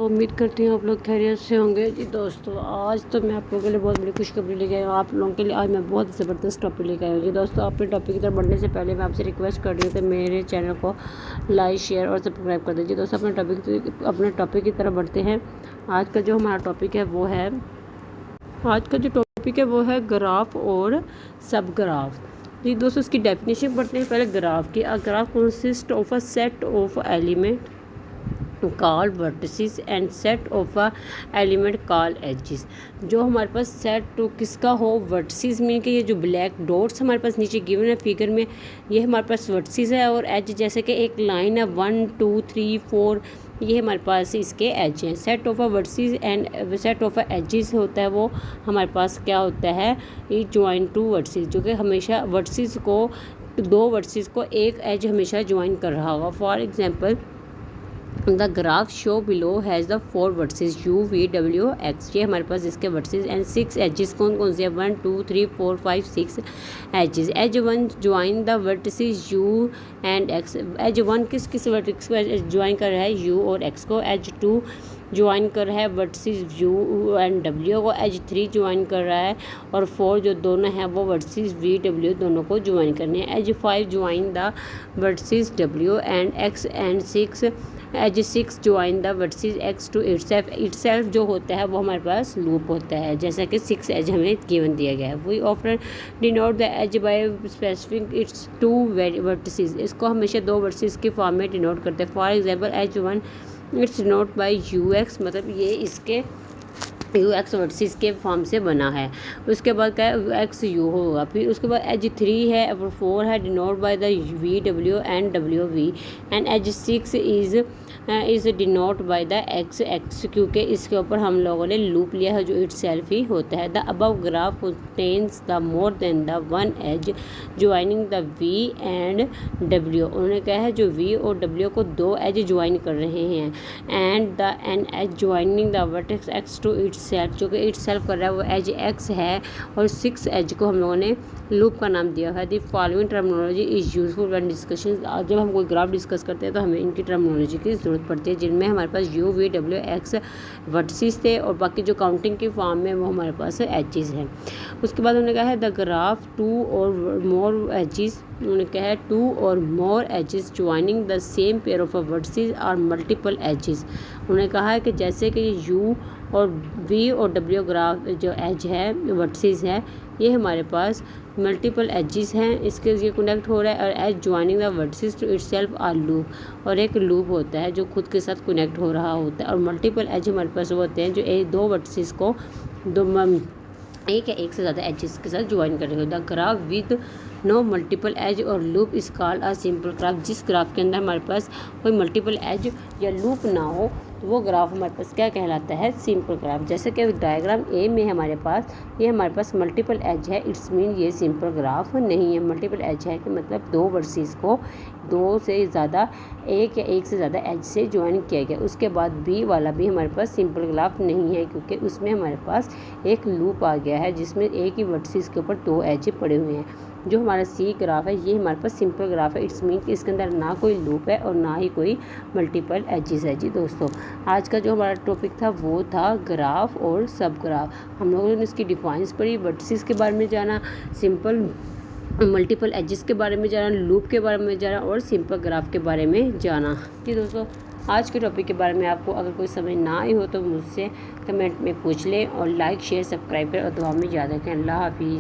उम्मीद करती हूँ आप लोग खैरियत से होंगे जी। दोस्तों आज तो मैं आप लोगों के लिए बहुत बड़ी खुशखबरी लेके आई हूँ। आप लोगों के लिए आज मैं बहुत ज़बरदस्त टॉपिक लेके आई हूँ जी। दोस्तों अपने टॉपिक की तरफ बढ़ने से पहले मैं आपसे रिक्वेस्ट कर रही हूँ कि मेरे चैनल को लाइक शेयर और सब्सक्राइब कर दीजिए। दोस्तों अपने टॉपिक की तरफ बढ़ते हैं। आज का जो हमारा टॉपिक है ग्राफ और सब ग्राफ जी। दोस्तों इसकी डेफिनेशन पढ़ते हैं पहले ग्राफ की। A graph consist of a set of element called vertices and set of a element called edges. जो हमारे पास सेट तो किसका हो, वर्टिसेस मीन कि ये जो ब्लैक डॉट्स हमारे पास नीचे गिवन है फिगर में, ये हमारे पास वर्टिसेस है। और एज जैसे कि एक लाइन है 1 2 3 4, ये हमारे पास इसके एज हैं। Set of a vertices and set of a edges होता है, वो हमारे पास क्या होता है, ये ज्वाइन टू वर्टिसेस, जो कि हमेशा वर्टिसेस को, दो वर्टिसेस को एक एज हमेशा ज्वाइन कर रहा होगा। For example the graph show below has the 4 vertices u v w x। ये हमारे पास इसके वर्टिसेस एंड 6 एजेस कौन कौन से हैं, 1 2 3 4 5 6 edges. Edge 1 join the vertices u and x। Edge 1 किस वर्टिस को ज्वाइन कर रहा है, u और x को। एज 2 ज्वाइन कर रहा है वर्टिसेस u एंड w को। एज 3 ज्वाइन कर रहा है, और 4 जो दोनों हैं वो वर्टिसेस v w दोनों को ज्वाइन करने हैं। Edge 5 join the vertices w and x and 6 edge 6 join the vertices x to itself जो होता है वो हमारे पास लूप होता है, जैसा कि 6 एज हमें गिवन दिया गया है। We offer denote the edge by specific its 2 vertices. इसको हमेशा 2 वर्टिसेस के फॉर्म में डिनोट करते हैं। For example edge 1 its denote by ux, मतलब ये इसके x वर्टिसेस के फॉर्म से बना है। उसके बाद क्या है, x u होगा। फिर उसके बाद एज 3 है और 4 है denote by the v w and w v। And edge 6 is denote by the x, क्योंकि इसके ऊपर हम लोगों ने लूप लिया है जो इट सेल्फ ही होता है। The above graph contains the more than the 1 edge joining the v and w। उन्होंने कहा है जो v और w को 2 एज ज्वाइन कर रहे हैं। And the an edge joining the vertex x to itself, जो कि इट सेल्फ कर रहा है वो एज x है। और 6 एज को हम लोगों ने लूप का नाम दिया है। The following terminology is useful when discussion. जब हम कोई ग्राफ डिस्कस करते हैं तो हमें इनकी टर्मिनोलॉजी की ज़रूरत पड़ती है, जिनमें हमारे पास u v w x vertices थे, और बाकी जो काउंटिंग के फॉर्म में वो हमारे पास एजेस हैं। उसके बाद उन्होंने कहा है द ग्राफ 2 और मोर एजेस। उन्होंने कहा है 2 और more edges joining the same pair of vertices are multiple edges. उन्होंने कहा है कि जैसे कि u और v और w ग्राफ जो एज है, वर्टिसेस है, ये हमारे पास मल्टीपल एजेस हैं, इसके ये कनेक्ट हो रहा है। और edge joining the vertices to itself are loop, और एक लूप होता है जो खुद के साथ कनेक्ट हो रहा होता है। और मल्टीपल एज हमारे पास वो होते हैं जो दो वर्टिसेस को एक या एक से ज़्यादा एजेस के साथ ज्वाइन कर रहे हो। The graph with no multiple edge और loop is called a simple graph. जिस ग्राफ के अंदर हमारे पास कोई मल्टीपल एज या लूप ना हो तो वो ग्राफ हमारे पास क्या कहलाता है, सिंपल ग्राफ। जैसे कि डायग्राम ए में हमारे पास मल्टीपल एज है, इट्स मीन ये सिंपल ग्राफ नहीं है। मल्टीपल एज है कि मतलब 2 वर्टिसेस को 2 से ज़्यादा, एक या एक से ज़्यादा एज से ज्वाइन किया गया। उसके बाद बी वाला भी हमारे पास सिंपल ग्राफ नहीं है, क्योंकि उसमें हमारे पास एक लूप आ गया है जिसमें एक ही वर्टिसेस के ऊपर 2 एज पड़े हुए हैं। जो हमारा सी ग्राफ है ये हमारे पास सिंपल ग्राफ है, इट्स मीन कि इसके अंदर ना कोई लूप है और ना ही कोई मल्टीपल एजेस है जी। दोस्तों आज का जो हमारा टॉपिक था वो था ग्राफ और सब ग्राफ। हम लोगों ने इसकी डिफाइंस पढ़ी, वर्टिसेस के बारे में जाना, सिंपल मल्टीपल एजेस के बारे में जाना, लूप के बारे में जाना, और सिंपल ग्राफ के बारे में जाना जी। दोस्तों आज के टॉपिक के बारे में आपको अगर कोई समझ ना आई हो तो मुझसे कमेंट में पूछ लें, और लाइक शेयर सब्सक्राइब करें और दुआ में याद रखें। अल्लाह हाफिज़।